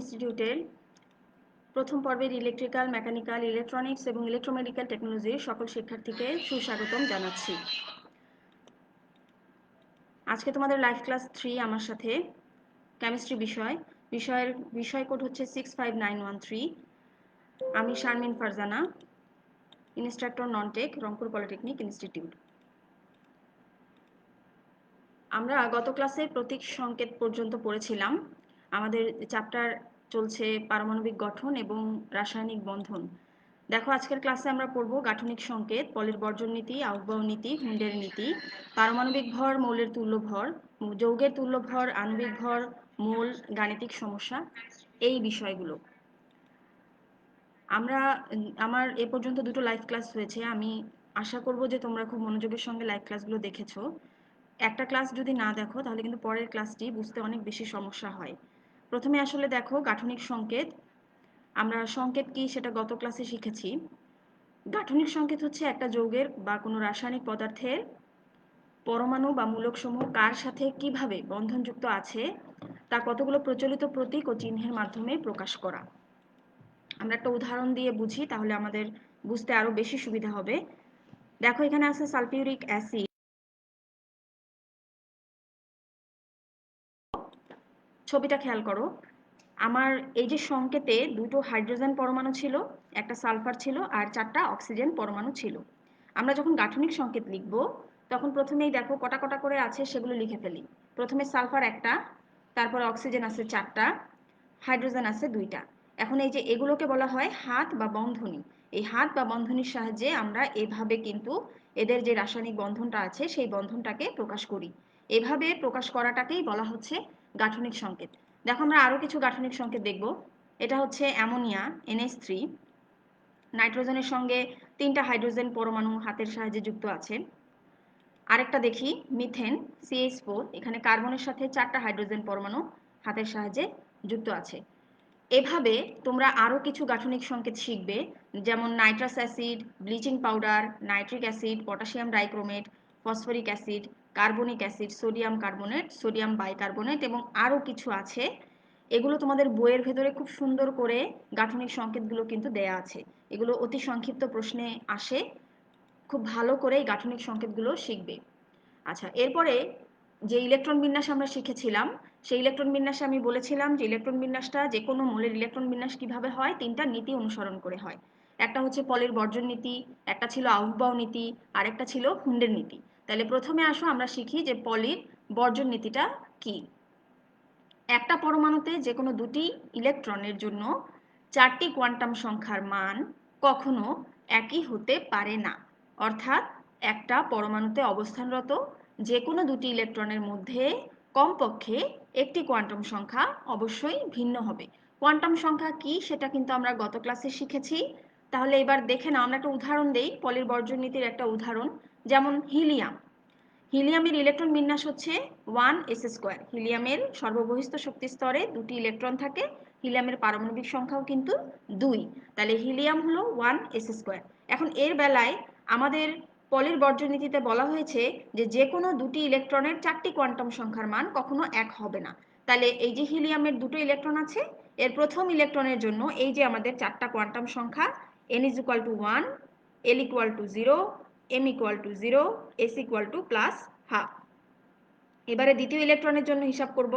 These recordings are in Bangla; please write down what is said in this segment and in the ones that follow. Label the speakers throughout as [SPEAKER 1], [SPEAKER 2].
[SPEAKER 1] ইনস্টিটিউটের প্রথম পর্বের ইলেকট্রিক্যাল, মেকানিক্যাল, ইলেকট্রনিক্স এবং ইলেকট্রোমেডিক্যাল টেকনোলজির সকল শিক্ষার্থীকে সুস্বাগতম জানাচ্ছি। আজকে তোমাদের লাইভ ক্লাস 3 আমার সাথে কেমিস্ট্রি বিষয় কোড হচ্ছে 65913। আমি Sharmin Farzana, instructor non-tech, Rangpur polytechnic institute. আমরা গত ক্লাসে প্রতীক সংকেত পর্যন্ত পড়েছিলাম। আমাদের চ্যাপ্টার চলছে পারমাণবিক গঠন এবং রাসায়নিক বন্ধন। দেখো, আজকের ক্লাসে আমরা পড়ব গাঠনিক সংকেত, পলির বর্জন নীতি, আউটবাউ নীতি, হুন্ডের নীতি, পারমাণবিক ভর, মৌলের তুল্য ভর, যৌগের তুল্য ভর, আণবিক ভর, মোল, গাণিতিক সমস্যা, এই বিষয়গুলো। আমার এ পর্যন্ত দুটো লাইভ ক্লাস হয়েছে। আমি আশা করব যে তোমরা খুব মনোযোগের সঙ্গে লাইভ ক্লাসগুলো দেখেছো। একটা ক্লাস যদি না দেখো তাহলে কিন্তু পরের ক্লাসটি বুঝতে অনেক বেশি সমস্যা হয়। প্রথমে আসলে দেখো গাঠনিক সংকেত। আমরা সংকেত কি সেটা গত ক্লাসে শিখেছি। গাঠনিক সংকেত হচ্ছে একটা যৌগের বা কোনো রাসায়নিক পদার্থের পরমাণু বা মূলকসমূহ কার সাথে কিভাবে বন্ধনযুক্ত আছে তা কতগুলো প্রচলিত প্রতীক ও চিহ্নের মাধ্যমে প্রকাশ করা। আমরা একটা উদাহরণ দিয়ে বুঝি, তাহলে আমাদের বুঝতে আরো বেশি সুবিধা হবে। দেখো, এখানে আছে সালফিউরিক অ্যাসিড। ছবিটা খেয়াল করো। আমার এই যে সংকেতে দুটো হাইড্রোজেন পরমাণু ছিল, একটা সালফার ছিল আর 4টা অক্সিজেন পরমাণু ছিল। আমরা যখন গাঠনিক সংকেত লিখব তখন প্রথমেই দেখো কটা কটা করে আছে সেগুলো লিখে ফেলি। প্রথমে সালফার একটা, তারপরে অক্সিজেন আছে 4টা, হাইড্রোজেন আছে 2টা। এখন এই যে এগুলোকে বলা হয় হাত বা বন্ধনী। এই হাত বা বন্ধনীর সাহায্যে আমরা এভাবে কিন্তু এদের যে রাসায়নিক বন্ধনটা আছে সেই বন্ধনটাকে প্রকাশ করি। এভাবে প্রকাশ করাটাকেই বলা হচ্ছে গাঠনিক সংকেত। দেখো, আমরা আরো কিছু গাঠনিক সংকেত দেখব। এটা হচ্ছে অ্যামোনিয়া NH3, নাইট্রোজেনের সঙ্গে 3টা হাইড্রোজেন পরমাণু হাতের সাহায্যে যুক্ত আছে। আরেকটা দেখি মিথেন CH4, এখানে কার্বনের সাথে 4টা হাইড্রোজেন পরমাণু হাতের সাহায্যে যুক্ত আছে। এভাবে তোমরা আরো কিছু গাঠনিক সংকেত শিখবে, যেমন nitrous acid, bleaching powder, nitric acid, potassium dichromate, phosphoric acid, carbonic acid, sodium carbonate, sodium bicarbonate এবং আরো কিছু আছে। এগুলো তোমাদের বইয়ের ভেতরে খুব সুন্দর করে গাঠনিক সংকেতগুলো কিন্তু দেয়া আছে। এগুলো অতি সংক্ষিপ্ত প্রশ্নে আসে। খুব ভালো করে এই গাঠনিক সংকেতগুলো শিখবে। আচ্ছা, এরপরে যে ইলেকট্রন বিন্যাস আমরা শিখেছিলাম, সেই ইলেকট্রন বিন্যাসে আমি বলেছিলাম যে ইলেকট্রন বিন্যাসটা যে কোনো মৌলের ইলেকট্রন বিন্যাস কিভাবে হয় 3টা নীতি অনুসরণ করে হয়। একটা হচ্ছে পলির বর্জন নীতি, একটা ছিল আউটবাউ নীতি, আর একটা ছিল হুন্ডের নীতি। তাহলে প্রথমে আসো আমরা শিখি যে পলির বর্জন নীতিটা কি। একটা পরমাণুতে যে কোনো দুটি ইলেকট্রনের জন্য 4টি কোয়ান্টাম সংখ্যার মান কখনো একই হতে পারে না। অর্থাৎ একটা পরমাণুতে অবস্থানরত যে কোনো দুটি ইলেকট্রনের মধ্যে কমপক্ষে একটি কোয়ান্টাম সংখ্যা অবশ্যই ভিন্ন হবে। কোয়ান্টাম সংখ্যা কি সেটা কিন্তু আমরা গত ক্লাসে শিখেছি। তাহলে এবার দেখে নাও, আমরা একটা উদাহরণ দেই, পলির বর্জন নীতির একটা উদাহরণ, যেমন হিলিয়াম। হিলিয়ামের ইলেকট্রন বিন্যাস হচ্ছে 1s²। হিলিয়ামের সর্ববহিস্থ শক্তি স্তরে 2টি ইলেকট্রন থাকে। হিলিয়ামের পারমাণবিক সংখ্যাও কিন্তু 2। তাহলে হিলিয়াম হলো 1s²। এখন এর বেলায় আমাদের পলির বর্জন নীতিতে বলা হয়েছে যে যে কোনো দুটি ইলেকট্রনের 4টি কোয়ান্টাম সংখ্যার মান কখনো এক হবে না। তাহলে এই যে হিলিয়ামের দুটো ইলেকট্রন আছে, এর প্রথম ইলেকট্রনের জন্য এই যে আমাদের 4টা কোয়ান্টাম সংখ্যা n=1, l=0, m=0, s=+12। এবারে দ্বিতীয় ইলেকট্রনের জন্য হিসাব করব।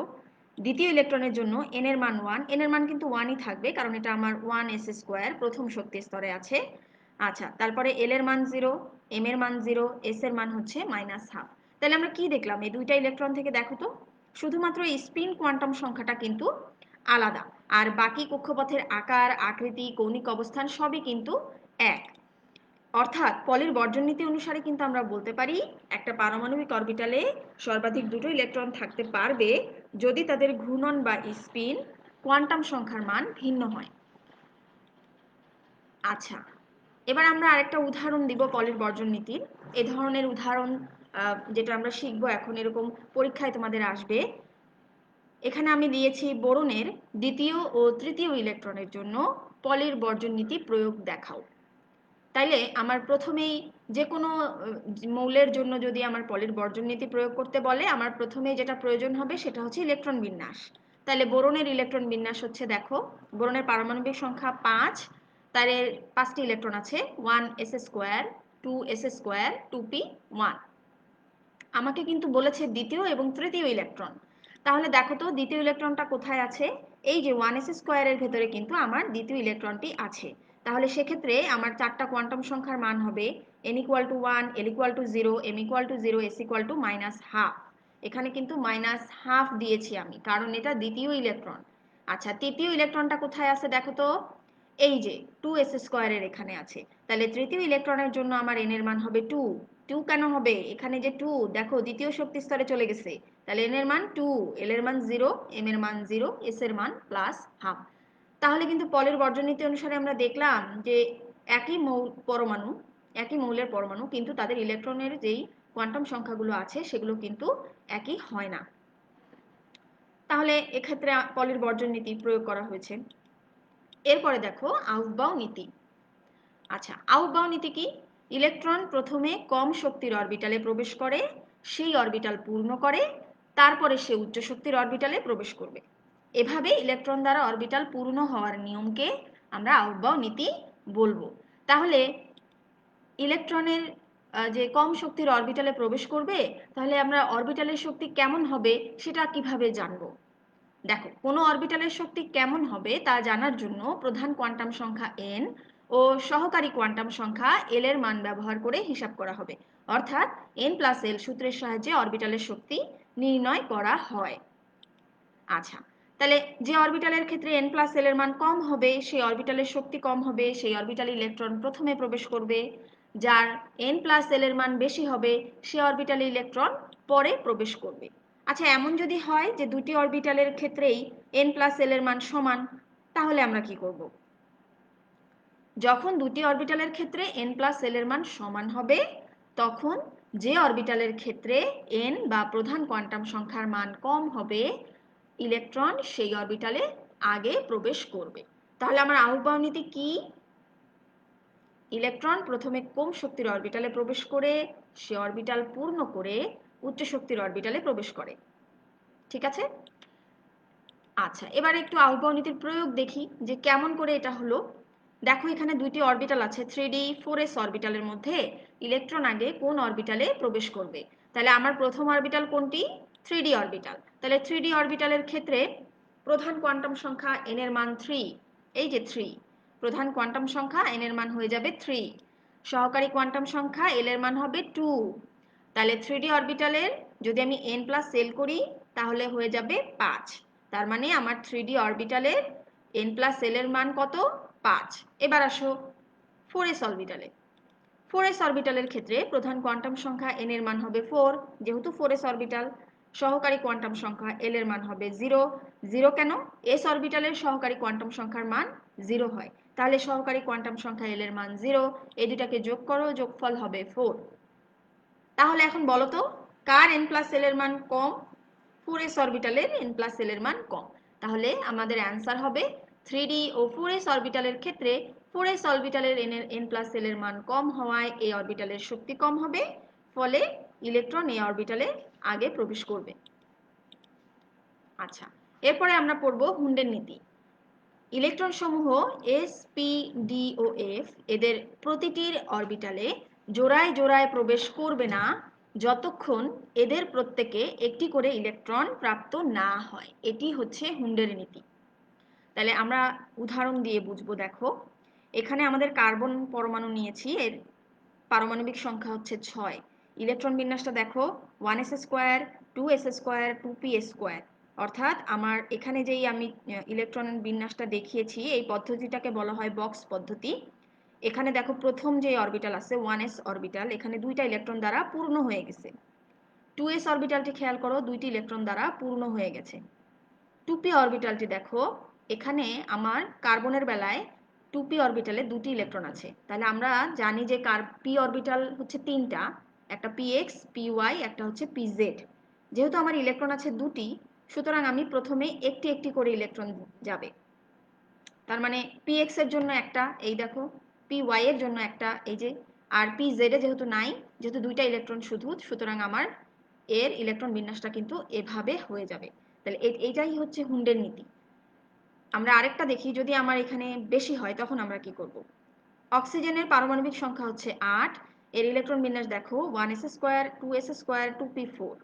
[SPEAKER 1] দ্বিতীয় ইলেকট্রনের জন্য n এর মান 1, n এর মান কিন্তু 1ই থাকবে কারণ এটা আমার 1s² প্রথম শক্তি স্তরে আছে। আচ্ছা, তারপরে l এর মান 0, m এর মান 0, s এর মান হচ্ছে -12। তাহলে আমরা কি দেখলাম এই দুইটা ইলেকট্রন থেকে? দেখো তো, শুধুমাত্র এই স্পিন কোয়ান্টাম সংখ্যাটা কিন্তু আলাদা, আর বাকি কক্ষপথের আকার, আকৃতি, কৌণিক অবস্থান সবই কিন্তু এক। অর্থাৎ পলির বর্জন নীতি অনুসারে কিন্তু আমরা বলতে পারি একটা পারমাণবিক অরবিটালে সর্বাধিক দুটো ইলেকট্রন থাকতে পারবে যদি তাদের ঘূর্ণন বা স্পিন কোয়ান্টাম সংখ্যার মান ভিন্ন হয়। আচ্ছা, এবার আমরা আরেকটা উদাহরণ দিব পলির বর্জন নীতির। এ ধরনের উদাহরণ যেটা আমরা শিখবো এখন, এরকম পরীক্ষায় তোমাদের আসবে। এখানে আমি দিয়েছি বোরনের দ্বিতীয় ও তৃতীয় ইলেকট্রনের জন্য পলির বর্জন নীতি প্রয়োগ দেখাও। তাইলে আমার প্রথমেই যে কোনো মৌলের জন্য যদি আমার পলির বর্জন নীতি প্রয়োগ করতে বলে, আমার প্রথমে যেটা প্রয়োজন হবে সেটা হচ্ছে ইলেকট্রন বিন্যাস। তাহলে বোরনের ইলেকট্রন বিন্যাস হচ্ছে, দেখো বোরনের পারমাণবিক সংখ্যা 5, তার 5টি ইলেকট্রন আছে, 1s2 2s2 2p1। আমাকে কিন্তু বলেছে দ্বিতীয় এবং তৃতীয় ইলেকট্রন। তাহলে দেখো তো দ্বিতীয় ইলেকট্রনটা কোথায় আছে, এই যে 1s2 এর ভেতরে কিন্তু আমার দ্বিতীয় ইলেকট্রনটি আছে। তাহলে সেক্ষেত্রে আমার 4টা কোয়ান্টাম সংখ্যার মান হবে n = 1, l = 0, m = 0, s = -12। এখানে কিন্তু -12 দিয়েছি আমি, কারণ এটা দ্বিতীয় ইলেকট্রন। আচ্ছা, তৃতীয় ইলেকট্রনটা কোথায় আছে দেখো তো, এই যে 2s2 এর এখানে আছে। তাহলে তৃতীয় ইলেকট্রনের জন্য আমার n এর মান হবে 2। 2 কেন হবে, এখানে যে 2 দেখো দ্বিতীয় শক্তি স্তরে চলে গেছে, তাহলে n এর মান 2, l এর মান 0, m এর মান 0, s এর মান +12। তাহলে কিন্তু পলের বর্জনীতি অনুসারে আমরা দেখলাম যে একই পরমাণু, একই মৌলের পরমাণু, কিন্তু তাদের ইলেকট্রনের যেই কোয়ান্টাম সংখ্যাগুলো আছে সেগুলো কিন্তু একই হয় না। তাহলে এক্ষেত্রে পলের বর্জন নীতি প্রয়োগ করা হয়েছে। এরপরে দেখো আউফবাউ নীতি। আচ্ছা, আউফবাউ নীতি কি, ইলেকট্রন প্রথমে কম শক্তির অরবিটালে প্রবেশ করে, সেই অরবিটাল পূর্ণ করে, তারপরে সে উচ্চ শক্তির অরবিটালে প্রবেশ করবে। এভাবে ইলেকট্রন দ্বারা অরবিটাল পূর্ণ হওয়ার নিয়মকে আমরা আউফবাউ নীতি বলবো। তাহলে ইলেকট্রনের যে কম শক্তির অরবিটালে প্রবেশ করবে, তাহলে আমরা অরবিটালের শক্তি কেমন হবে সেটা কিভাবে জানবো। দেখো, কোনো অরবিটালের শক্তি কেমন হবে তা জানার জন্য প্রধান কোয়ান্টাম সংখ্যা n ও সহকারী কোয়ান্টাম সংখ্যা l এর মান ব্যবহার করে হিসাব করা হবে। অর্থাৎ n+l সূত্রের সাহায্যে অরবিটালের শক্তি নির্ণয় করা হয়। আচ্ছা, তাহলে যে অরবিটালের ক্ষেত্রে n+l এর মান কম হবে, সেই অরবিটালের শক্তি কম হবে, সেই অরবিটালে ইলেকট্রন প্রথমে প্রবেশ করবে। যার n+l এর মান বেশি হবে, সে অরবিটালে ইলেকট্রন পরে প্রবেশ করবে। আচ্ছা, এমন যদি হয় যে দুটি অরবিটালের ক্ষেত্রেই n+l এর মান সমান, তাহলে আমরা কি করব? যখন দুটি অরবিটালের ক্ষেত্রে n+l এর মান সমান হবে, তখন যে অরবিটালের ক্ষেত্রে n বা প্রধান কোয়ান্টাম সংখ্যার মান কম হবে, ইলেকট্রন সেই অরবিটালে আগে প্রবেশ করবে। তাহলে আমার আউফবাউ নীতি কি, ইলেকট্রন প্রথমে কম শক্তির অরবিটালে প্রবেশ করে, সে অরবিটাল পূর্ণ করে উচ্চ শক্তির অরবিটালে প্রবেশ করে। ঠিক আছে? আচ্ছা, এবার একটু আউফবাউ নীতির প্রয়োগ দেখি যে কেমন করে এটা হলো। দেখো, এখানে দুইটি অরবিটাল আছে, 3d 4s অরবিটালের মধ্যে ইলেকট্রন আগে কোন অরবিটালে প্রবেশ করবে। তাহলে আমার প্রথম অরবিটাল কোনটি, 3d অরবিটাল। তাহলে 3d অরবিটালের ক্ষেত্রে প্রধান কোয়ান্টাম সংখ্যা n এর মান 3, এই যে 3, প্রধান কোয়ান্টাম সংখ্যা n এর মান হয়ে যাবে 3, সহকারী কোয়ান্টাম সংখ্যা l এর মান হবে 2। তাহলে 3d অরবিটালের যদি আমি n+l করি, তাহলে হয়ে যাবে 5। তার মানে আমার 3d অরবিটালের n+l এর মান কত, 5। এবার আসো 4s অরবিটালে। 4s অরবিটালের ক্ষেত্রে প্রধান কোয়ান্টাম সংখ্যা n এর মান হবে 4, যেহেতু 4s অরবিটাল। সহকারী কোয়ান্টাম সংখ্যা l এর মান হবে 0। 0 কেন, s অরবিটালের সহকারী কোয়ান্টাম সংখ্যার মান 0 হয়। তাহলে সহকারী কোয়ান্টাম সংখ্যা l এর মান 0, এই দুটাকে যোগ করো, যোগফল হবে 4। তাহলে এখন বলো তো, কার n+l এর মান কম, 4s অরবিটালের n+l এর মান কম। তাহলে আমাদের অ্যান্সার হবে 3d ও 4s অরবিটালের ক্ষেত্রে 4s অরবিটালের n+l এর মান কম হওয়ায় এই অরবিটালের শক্তি কম হবে, ফলে ইলেকট্রন এই অরবিটালে আগে প্রবেশ করবে। আচ্ছা, এরপরে আমরা পড়ব হুন্ডের নীতি। ইলেকট্রন সমূহ s, p, d ও f এদের প্রতিটির অরবিটালে জোড়ায় জোড়ায় প্রবেশ করবে না যতক্ষণ এদের প্রত্যেকে একটি করে ইলেকট্রন প্রাপ্ত না হয়। এটি হচ্ছে হুন্ডের নীতি। তাহলে আমরা উদাহরণ দিয়ে বুঝবো। দেখো, এখানে আমাদের কার্বন পরমাণু নিয়েছি, এর পারমাণবিক সংখ্যা হচ্ছে 6। ইলেকট্রন বিন্যাসটা দেখো, 1s2 2s2 2p2। অর্থাৎ আমার এখানে যেই আমি ইলেকট্রনের বিন্যাসটা দেখিয়েছি, এই পদ্ধতিটাকে বলা হয় বক্স পদ্ধতি। এখানে দেখো, প্রথম যে অরবিটাল আছে 1s অরবিটাল, এখানে দুইটা ইলেকট্রন দ্বারা পূর্ণ হয়ে গেছে। 2s অরবিটালটি খেয়াল করো, দুইটি ইলেকট্রন দ্বারা পূর্ণ হয়ে গেছে। 2p অরবিটালটি দেখো, এখানে আমার কার্বনের বেলায় 2p অরবিটালে দুটি ইলেকট্রন আছে। তাহলে আমরা জানি যে p অরবিটাল হচ্ছে তিনটা, একটা px, py, একটা হচ্ছে pz। যেহেতু আমার ইলেকট্রন আছে দুটি, সুতরাং আমি প্রথমে একটি একটি করে ইলেকট্রন যাবে। তার মানে px এর জন্য একটা, এই দেখো, py এর জন্য একটা, এই যে, আর pz এ যেহেতু নাই, যেহেতু দুইটা ইলেকট্রন শুধু, সুতরাং আমার এর ইলেকট্রন বিন্যাসটা কিন্তু এভাবে হয়ে যাবে। তাহলে এইটাই হচ্ছে হুন্ডের নীতি। আমরা আরেকটা দেখি, যদি আমার এখানে বেশি হয় তখন আমরা কি করব। অক্সিজেনের পারমাণবিক সংখ্যা হচ্ছে 8, এর ইলেকট্রন বিন্যাস দেখো 1s2 2s2 2p4,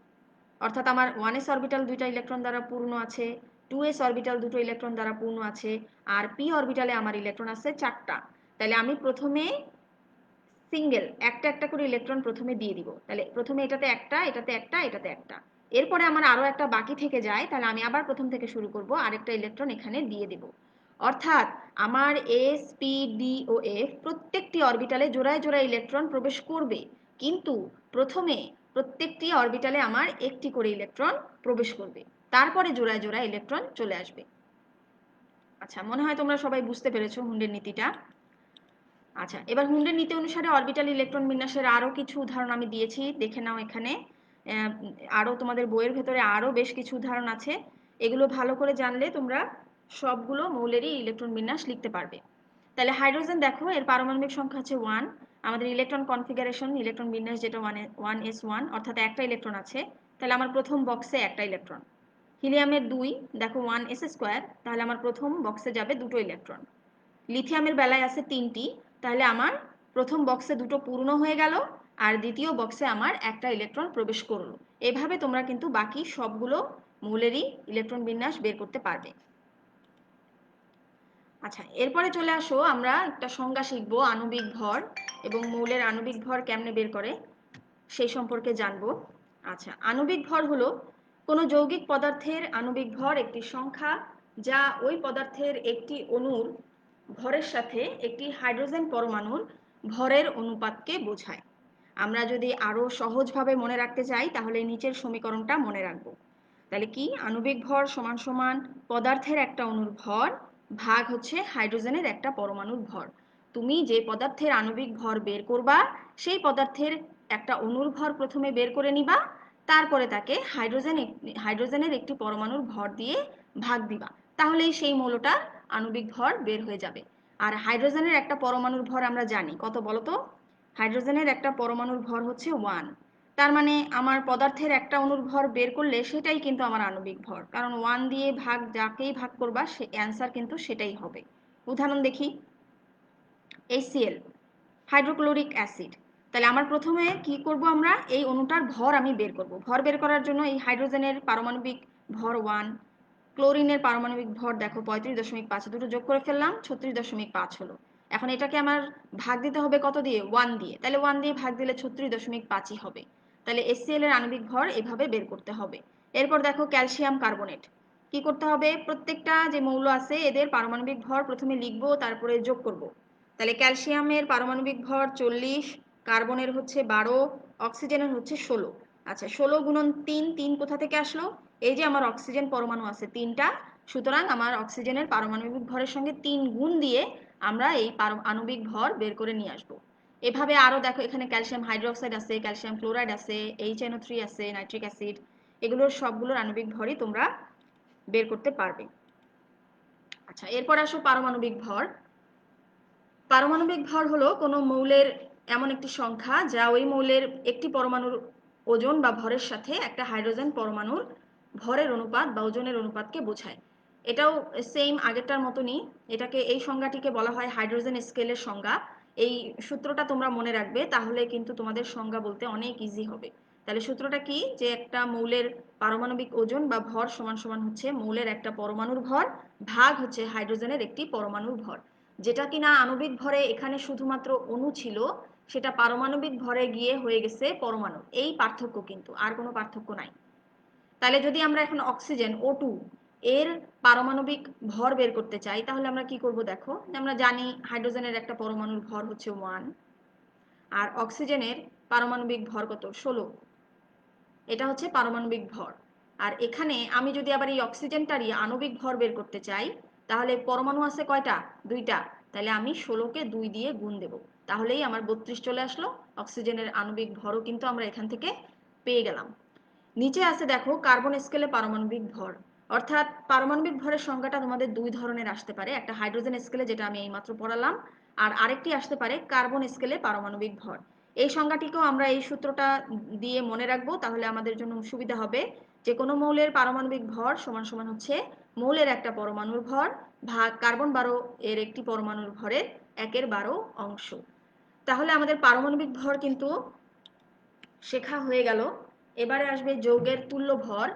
[SPEAKER 1] অর্থাৎ আমার 1s অরবিটাল দুইটা ইলেকট্রন দ্বারা পূর্ণ আছে, 2s অরবিটাল দুটো ইলেকট্রন দ্বারা পূর্ণ আছে, আর p অরবিটালে আমার ইলেকট্রন আছে 4টা। তাহলে আমি প্রথমে সিঙ্গেল একটা একটা করে ইলেকট্রন প্রথমে দিয়ে দিব। তাহলে প্রথমে এটাতে একটা, এটাতে একটা, এটাতে একটা, এরপরে আমার আরো একটা বাকি থেকে যায়, তাহলে আমি আবার প্রথম থেকে শুরু করব, আরেকটা ইলেকট্রন এখানে দিয়ে দেব। অর্থাৎ আমার এস পি ডি ও এফ প্রত্যেকটি অরবিটালে জোড়ায় জোড়ায় ইলেকট্রন প্রবেশ করবে, কিন্তু প্রথমে প্রত্যেকটি অরবিটালে আমার একটি করে ইলেকট্রন প্রবেশ করবে, তারপরে জোড়ায় জোড়ায় ইলেকট্রন চলে আসবে। আচ্ছা, মনে হয় তোমরা সবাই বুঝতে পেরেছো হুন্ডের নীতিটা। আচ্ছা, এবার হুন্ডের নীতি অনুসারে অরবিটাল ইলেকট্রন বিন্যাসের আরো কিছু উদাহরণ আমি দিয়েছি, দেখে নাও এখানে। আরো তোমাদের বইয়ের ভেতরে আরো বেশ কিছু উদাহরণ আছে, এগুলো ভালো করে জানলে তোমরা সবগুলো মৌলেরই ইলেকট্রন বিন্যাস লিখতে পারবে। তাহলে হাইড্রোজেন দেখো, এর পারমাণবিক সংখ্যা হচ্ছে 1, আমাদের ইলেকট্রন কনফিগারেশন ইলেকট্রন বিন্যাস যেটা 1s1, অর্থাৎ একটা ইলেকট্রন আছে, তাহলে আমার প্রথম বক্সে একটা ইলেকট্রন। হিলিয়ামের 2, দেখো 1s2, তাহলে আমার প্রথম বক্সে যাবে দুটো ইলেকট্রন। লিথিয়ামের বেলায় আছে 3টি, তাহলে আমার প্রথম বক্সে দুটো পূর্ণ হয়ে গেল, আর দ্বিতীয় বক্সে আমার একটা ইলেকট্রন প্রবেশ করলো। এভাবে তোমরা কিন্তু বাকি সবগুলো মৌলেরই ইলেকট্রন বিন্যাস বের করতে পারবে। আচ্ছা, এরপরে চলে আসো, আমরা একটা সংজ্ঞা শিখবো আণবিক ভর, এবং মৌলের আণবিক ভর কেমনে বের করে সেই সম্পর্কে জানবো। আচ্ছা, আণবিক ভর হলো কোনো যৌগিক পদার্থের আণবিক ভর একটি সংখ্যা, যা ওই পদার্থের একটি অণুর ভরের সাথে একটি হাইড্রোজেন পরমাণুর ভরের অনুপাতকে বোঝায়। আমরা যদি আরো সহজভাবে মনে রাখতে চাই তাহলে নিচের সমীকরণটা মনে রাখবো। তাহলে কি, আণবিক ভর সমান সমান পদার্থের একটা অণুর ভর ভাগ হচ্ছে হাইড্রোজেনের একটা পরমাণুর ভর। তুমি যে পদার্থের আণবিক ভর বের করবা সেই পদার্থের একটা অণুর ভর প্রথমে বের করে নিবা, তারপরে তাকে হাইড্রোজেনের একটি পরমাণুর ভর দিয়ে ভাগ দিবা, তাহলেই সেই মৌলটার আণবিক ভর বের হয়ে যাবে। আর হাইড্রোজেনের একটা পরমাণুর ভর আমরা জানি কত বলো তো? হাইড্রোজেনের একটা পরমাণুর ভর হচ্ছে 1, তার মানে আমার পদার্থের একটা অণুর ভর বের করলে সেটাই কিন্তু আমার আণবিক ভর, কারণ 1 দিয়ে ভাগ যাকেই ভাগ করবা সে অ্যান্সার কিন্তু সেটাই হবে। উদাহরণ দেখি, HCl, হাইড্রোক্লোরিক অ্যাসিড। তাহলে আমার প্রথমে কি করব, আমরা এই অণুটার ভর আমি বের করব। ভর বের করার জন্য এই হাইড্রোজেনের পারমাণবিক ভর 1, ক্লোরিনের পারমাণবিক ভর দেখো 35.5, দুটো যোগ করে ফেললাম 36.5 হলো। এখন এটাকে আমার ভাগ দিতে হবে কত দিয়ে? 1 দিয়ে। তাহলে 1 দিয়ে ভাগ দিলে 36.5ই হবে। তাহলে HCl এর আণবিক ভর এভাবে বের করতে হবে। এরপর দেখো ক্যালসিয়াম কার্বনেট, কি করতে হবে, প্রত্যেকটা যে মৌল আছে এদের পারমাণবিক ভর প্রথমে লিখবো, তারপরে যোগ করব। তাহলে ক্যালসিয়ামের পারমাণবিক ভর 40, কার্বনের হচ্ছে 12, অক্সিজেনের হচ্ছে 16। আচ্ছা, 16 গুণন 3, 3 কোথা থেকে আসলো? এই যে আমার অক্সিজেন পরমাণু আছে 3টা, সুতরাং আমার অক্সিজেনের পারমাণবিক ভরের সঙ্গে 3 গুণ দিয়ে আমরা এই আণবিক ভর বের করে নিয়ে আসবো। এভাবে আরো দেখো, এখানে ক্যালসিয়াম হাইড্রোক্সাইড আছে, ক্যালসিয়াম ক্লোরাইড আছে, HNO3 আছে, নাইট্রিক অ্যাসিড, এগুলোর সবগুলোর আণবিক ভরই তোমরা বের করতে পারবে। আচ্ছা, এরপর আসো পারমাণবিক ভর। পারমাণবিক ভর হলো কোনো মৌলের এমন একটি সংখ্যা যা ওই মৌলের একটি পরমাণুর ওজন বা ভরের সাথে একটা হাইড্রোজেন পরমাণুর ভরের অনুপাত বা ওজনের অনুপাতকে বোঝায়। এটাও সেম আগেরটার মতনই, এটাকে এই সংজ্ঞাটিকে বলা হয় হাইড্রোজেন স্কেলের সংজ্ঞা। এই সূত্রটা তোমরা মনে রাখবে, তাহলে কিন্তু তোমাদের সংজ্ঞা বলতে অনেক ইজি হবে। তাহলে সূত্রটা কি, যে একটা মৌলের পারমাণবিক ওজন বা ভর সমান সমান হচ্ছে মৌলের একটা পরমাণুর ভর ভাগ হচ্ছে হাইড্রোজেনের একটি পরমাণুর ভর। যেটা কিনা আণবিক ভরে এখানে শুধুমাত্র অণু ছিল, সেটা পারমাণবিক ভরে গিয়ে হয়ে গেছে পরমাণু। এই পার্থক্য, কিন্তু আর কোনো পার্থক্য নাই। তাহলে যদি আমরা এখন অক্সিজেন O2 এর পারমাণবিক ভর বের করতে চাই, তাহলে আমরা কি করব দেখো, আমরা জানি হাইড্রোজেনের একটা পরমাণুর ভর হচ্ছে 1, আর অক্সিজেনের পারমাণবিক ভর কত? 16। এটা হচ্ছে পারমাণবিক ভর। আর এখানে আমি যদি আবার এই অক্সিজেনটারই আণবিক ভর বের করতে চাই, তাহলে পরমাণু আছে কয়টা? 2টা। তাহলে আমি 16কে 2 দিয়ে গুণ দেব, তাহলেই আমার 32 চলে আসলো। অক্সিজেনের আণবিক ভরও কিন্তু আমরা এখান থেকে পেয়ে গেলাম। নিচে আছে দেখো কার্বন স্কেলে পারমাণবিক ভর, অর্থাৎ পারমাণবিক ভরের সংখ্যাটা তোমাদের দুই ধরনের আসতে পারে, একটা হাইড্রোজেন স্কেলে যেটা আমি এইমাত্র পড়ালাম, আর আরেকটি আসতে পারে কার্বন স্কেলে পারমাণবিক ভর। এই সংজ্ঞাটিকেও আমরা এই সূত্রটা দিয়ে মনে রাখবো, তাহলে আমাদের জন্য সুবিধা হবে। যে কোনো মৌলের পারমাণবিক ভর সমান সমান হচ্ছে মৌলের একটা পরমাণুর ভর ভাগ কার্বন 12 এর একটি পরমাণুর ভরের 1/12 অংশ। তাহলে আমাদের পারমাণবিক ভর কিন্তু শেখা হয়ে গেল। এবারে আসবে যৌগের তুল্য ভর।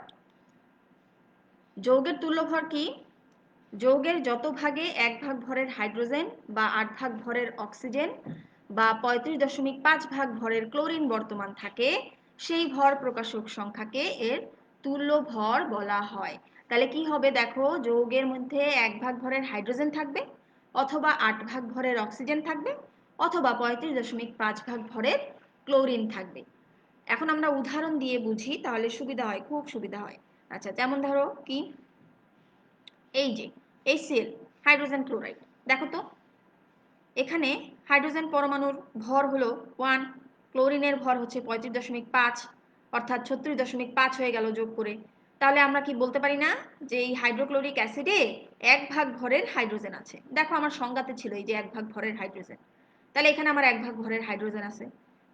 [SPEAKER 1] যৌগের তুল্য ভর কি? যৌগের যত ভাগে 1 ভাগ ভরের হাইড্রোজেন বা 8 ভাগ ভরের অক্সিজেন বা 35.5 ভাগ ভরের ক্লোরিন বর্তমান থাকে, সেই ভর প্রকাশক সংখ্যাকে এর তুল্য ভর বলা হয়। তাহলে কি হবে দেখো, যৌগের মধ্যে 1 ভাগ ভরের হাইড্রোজেন থাকবে, অথবা 8 ভাগ ভরের অক্সিজেন থাকবে, অথবা 35.5 ভাগ ভরের ক্লোরিন থাকবে। এখন আমরা উদাহরণ দিয়ে বুঝি, তাহলে সুবিধা হয়, খুব সুবিধা হয়। আচ্ছা, যেমন ধরো কি, এই যে HCl হাইড্রোজেন ক্লোরাইড, দেখো তো এখানে হাইড্রোজেন পরমাণুর ভর হলো 1, ক্লোরিনের ভর হচ্ছে 35.5, অর্থাৎ 36.5 হয়ে গেল যোগ করে। তাহলে আমরা কি বলতে পারি না যে এই হাইড্রোক্লোরিক অ্যাসিডে 1 ভাগ ভরের হাইড্রোজেন আছে? দেখো আমার সংজ্ঞাতে ছিল এই যে 1 ভাগ ভরের হাইড্রোজেন, তাহলে এখানে আমার 1 ভাগ ভরের হাইড্রোজেন আছে,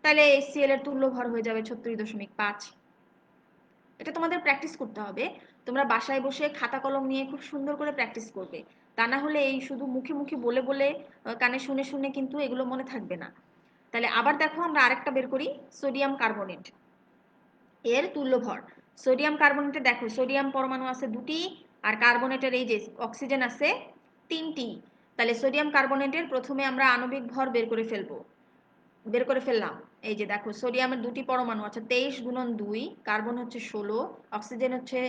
[SPEAKER 1] তাহলে HCl এর তুল্য ভর হয়ে যাবে 36.5। এটা তোমাদের প্র্যাকটিস করতে হবে। তোমরা বাসায় বসে খাতা কলম নিয়ে খুব সুন্দর করে প্র্যাকটিস করবে, তা না হলে এই শুধু মুখে মুখে বলে বলে কানে শুনে শুনে কিন্তু এগুলো মনে থাকবে না। তাহলে আবার দেখো আমরা আরেকটা বের করি, সোডিয়াম কার্বনেট এর তুল্য ভর। সোডিয়াম কার্বনেটে দেখো সোডিয়াম পরমাণু আছে 2টি, আর কার্বনেটের এই যে অক্সিজেন আছে 3টি। তাহলে সোডিয়াম কার্বনেটের প্রথমে আমরা আণবিক ভর বের করে ফেললাম। এই যে দেখো সোডিয়ামের 2টি পরমাণু আছে, 23 গুণন 2, কার্বন হচ্ছে 16, অক্সিজেন হচ্ছে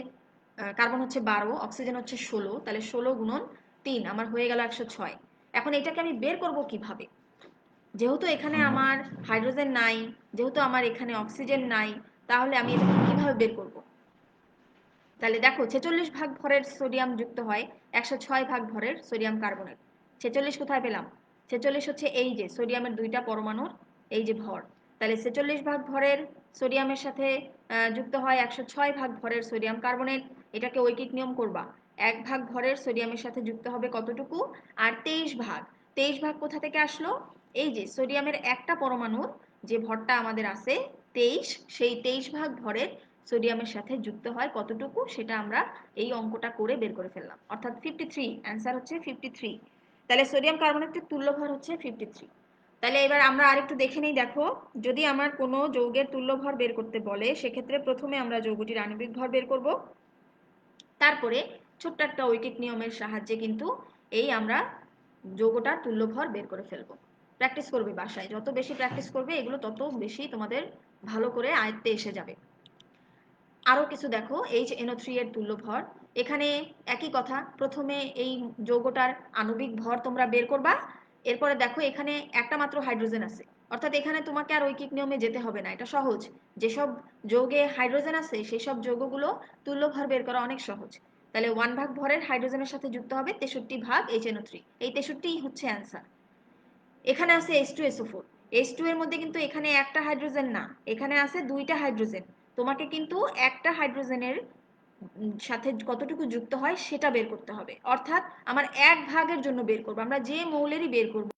[SPEAKER 1] কার্বন হচ্ছে 12, অক্সিজেন হচ্ছে 16, তাহলে 16 গুণন 3 আমার হয়ে গেল 106। এখন এটাকে আমি বের করব কিভাবে? যেহেতু এখানে আমার হাইড্রোজেন নাই, যেহেতু আমার এখানে অক্সিজেন নাই, তাহলে আমি এটাকে কিভাবে বের করব? তাহলে দেখো 46 ভাগ ভরের সোডিয়াম যুক্ত হয় 106 ভাগ ভরের সোডিয়াম কার্বনেট। 46 কোথায় পেলাম? 46 হচ্ছে এই যে সোডিয়ামের 2টা পরমাণুর এই যে ভর, তাহলে 46 ভাগ ভরের সোডিয়ামের সাথে যুক্ত হয় 106 ভাগ ভরের সোডিয়াম কার্বনেট। এটাকে ঐকিক নিয়ম করবা, 1 ভাগ ভরের সোডিয়ামের সাথে যুক্ত হবে কতটুকু? আর 23 ভাগ কোথা থেকে আসলো? এই যে সোডিয়ামের একটা পরমাণুর যে ভরটা আমাদের আছে 23, সেই 23 ভাগ ভরের সোডিয়ামের সাথে যুক্ত হয় কতটুকু, সেটা আমরা এই অঙ্কটা করে বের করে ফেললাম, অর্থাৎ 53। অ্যান্সার হচ্ছে 53। তাহলে সোডিয়াম কার্বনেটের তুল্য ভর হচ্ছে 53। তাহলে এবার আমরা আরেকটু দেখে নেই। দেখো, যদি আমার কোনো যৌগের তুল্য ভর বের করতে বলে, সেক্ষেত্রে প্রথমে আমরা যৌগটির আণবিক ভর বের করব, তারপরে ছোট্ট একটা ঐকিক নিয়মের সাহায্যে কিন্তু এই আমরা যৌগটার তুল্য ভর বের করে ফেলবো। প্র্যাকটিস করবে বাসায়, যত বেশি প্র্যাকটিস করবে এগুলো তত বেশি তোমাদের ভালো করে আয়ত্তে এসে যাবে। আরও কিছু দেখো, HNO3 এর তুল্য ভর। এখানে একই কথা, প্রথমে এই যৌগটার আণবিক ভর তোমরা বের করবা, এরপরে দেখো এখানে একটা মাত্র হাইড্রোজেন আছে, অর্থাৎ এখানে তোমাকে আর ঐকিক নিয়মে যেতে হবে না, এটা সহজ। যেসব যৌগে হাইড্রোজেন আছে সেই সব যৌগগুলো তুল্য ভর বের করা অনেক সহজ। তাহলে 1 ভাগ ভরের হাইড্রোজেনের সাথে যুক্ত হবে 63 ভাগ HNO3, এই 63 হচ্ছে অ্যান্সার। এখানে আছে H2SO4, H2 এর মধ্যে কিন্তু এখানে একটা হাইড্রোজেন না, এখানে আছে 2টা হাইড্রোজেন। তোমাকে কিন্তু একটা হাইড্রোজেনের সাথে কতটুকু যুক্ত হয় সেটা বের করতে হবে, অর্থাৎ আমার 1 ভাগের জন্য বের করব, আমরা যে মৌলেরই বের করব